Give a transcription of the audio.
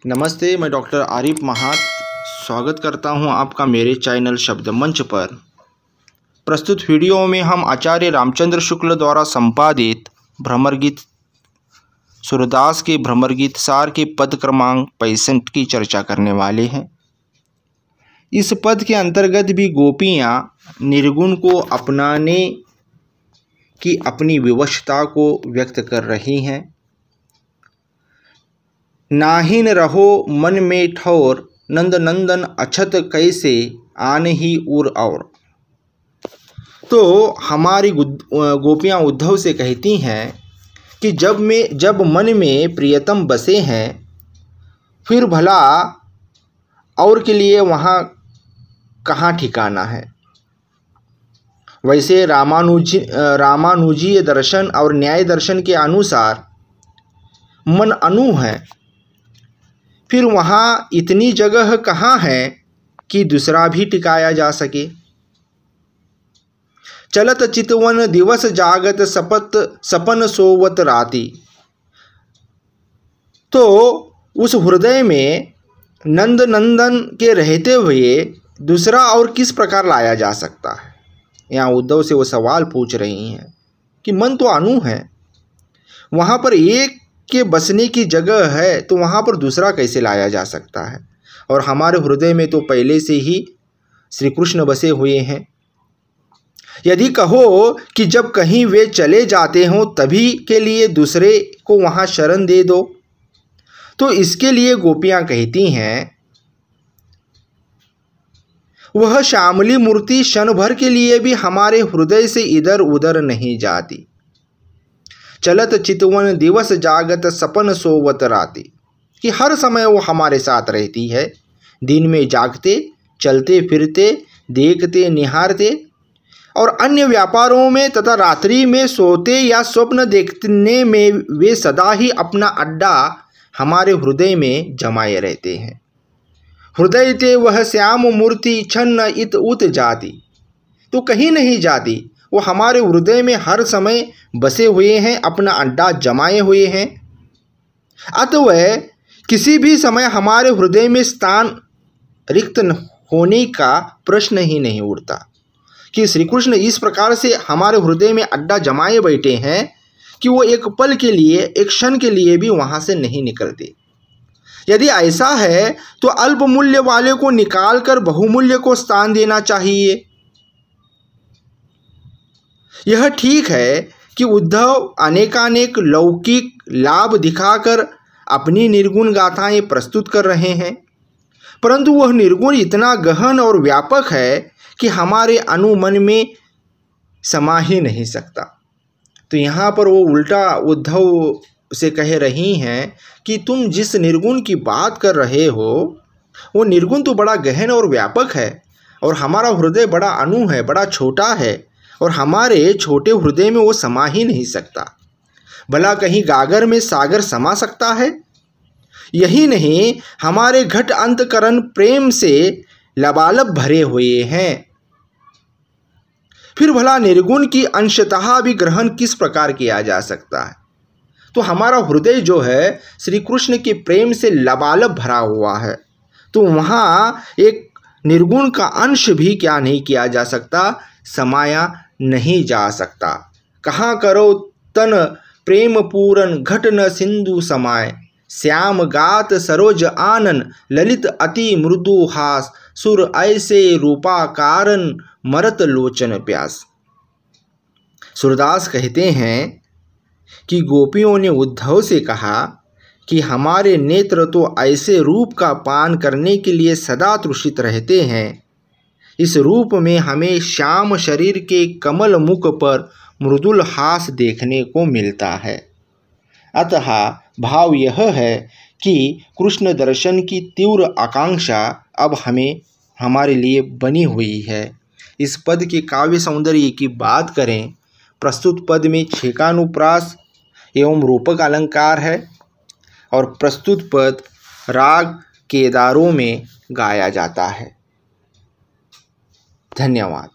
नमस्ते, मैं डॉक्टर आरिफ महात स्वागत करता हूं आपका मेरे चैनल शब्द मंच पर। प्रस्तुत वीडियो में हम आचार्य रामचंद्र शुक्ल द्वारा संपादित भ्रमर गीत सूरदास के भ्रमर गीत सार के पद क्रमांक 65 की चर्चा करने वाले हैं। इस पद के अंतर्गत भी गोपियां निर्गुण को अपनाने की अपनी विवशता को व्यक्त कर रही हैं। नाहिन रहो मन में ठौर, नंद नंदन अछत कैसे आन ही उर और। तो हमारी गोपियाँ उद्धव से कहती हैं कि जब मन में प्रियतम बसे हैं, फिर भला और के लिए वहाँ कहाँ ठिकाना है। वैसे रामानुजीय दर्शन और न्याय दर्शन के अनुसार मन अनु है, फिर वहाँ इतनी जगह कहाँ है कि दूसरा भी टिकाया जा सके। चलत चितवन दिवस जागत सपन सोवत राती। तो उस हृदय में नंद नंदन के रहते हुए दूसरा और किस प्रकार लाया जा सकता है। यहाँ उद्धव से वो सवाल पूछ रही हैं कि मन तो अनु है, वहाँ पर एक के बसने की जगह है, तो वहाँ पर दूसरा कैसे लाया जा सकता है। और हमारे हृदय में तो पहले से ही श्री कृष्ण बसे हुए हैं। यदि कहो कि जब कहीं वे चले जाते हों तभी के लिए दूसरे को वहाँ शरण दे दो, तो इसके लिए गोपियाँ कहती हैं वह श्यामली मूर्ति क्षण भर के लिए भी हमारे हृदय से इधर उधर नहीं जाती। चलत चितवन दिवस जागत सपन सोवत राती, कि हर समय वो हमारे साथ रहती है। दिन में जागते, चलते फिरते, देखते निहारते और अन्य व्यापारों में तथा रात्रि में सोते या स्वप्न देखने में वे सदा ही अपना अड्डा हमारे हृदय में जमाए रहते हैं। हृदय ते वह श्याम मूर्ति छन्न इत उत जाती, तो कहीं नहीं जाती, वो हमारे हृदय में हर समय बसे हुए हैं, अपना अड्डा जमाए हुए हैं। अतः किसी भी समय हमारे हृदय में स्थान रिक्त होने का प्रश्न ही नहीं उठता कि श्री कृष्ण इस प्रकार से हमारे हृदय में अड्डा जमाए बैठे हैं कि वो एक पल के लिए, एक क्षण के लिए भी वहाँ से नहीं निकलते। यदि ऐसा है तो अल्प मूल्य वाले को निकाल कर बहुमूल्य को स्थान देना चाहिए। यह ठीक है कि उद्धव अनेकानेक लौकिक लाभ दिखाकर अपनी निर्गुण गाथाएं प्रस्तुत कर रहे हैं, परंतु वह निर्गुण इतना गहन और व्यापक है कि हमारे अनुमन में समा ही नहीं सकता। तो यहाँ पर वो उल्टा उद्धव से कह रही हैं कि तुम जिस निर्गुण की बात कर रहे हो वो निर्गुण तो बड़ा गहन और व्यापक है, और हमारा हृदय बड़ा अनु है, बड़ा छोटा है, और हमारे छोटे हृदय में वो समा ही नहीं सकता। भला कहीं गागर में सागर समा सकता है? यही नहीं, हमारे घट अंतकरण प्रेम से लबालब भरे हुए हैं। फिर भला निर्गुण की अंशतः भी ग्रहण किस प्रकार किया जा सकता है। तो हमारा हृदय जो है श्री कृष्ण के प्रेम से लबालब भरा हुआ है, तो वहाँ एक निर्गुण का अंश भी क्या नहीं किया जा सकता, समाया नहीं जा सकता। कहाँ करो तन प्रेम पूरन घट न सिंधु समाय, श्याम गात सरोज आनन ललित अति मृदु हास, सुर ऐसे रूपा कारण मरत लोचन प्यास। सूरदास कहते हैं कि गोपियों ने उद्धव से कहा कि हमारे नेत्र तो ऐसे रूप का पान करने के लिए सदा तृषित रहते हैं। इस रूप में हमें श्याम शरीर के कमल मुख पर मृदुल हास देखने को मिलता है। अतः भाव यह है कि कृष्ण दर्शन की तीव्र आकांक्षा अब हमारे लिए बनी हुई है। इस पद के काव्य सौंदर्य की बात करें, प्रस्तुत पद में छेकानुप्रास एवं रूपक अलंकार है, और प्रस्तुत पद राग केदारों में गाया जाता है। धन्यवाद।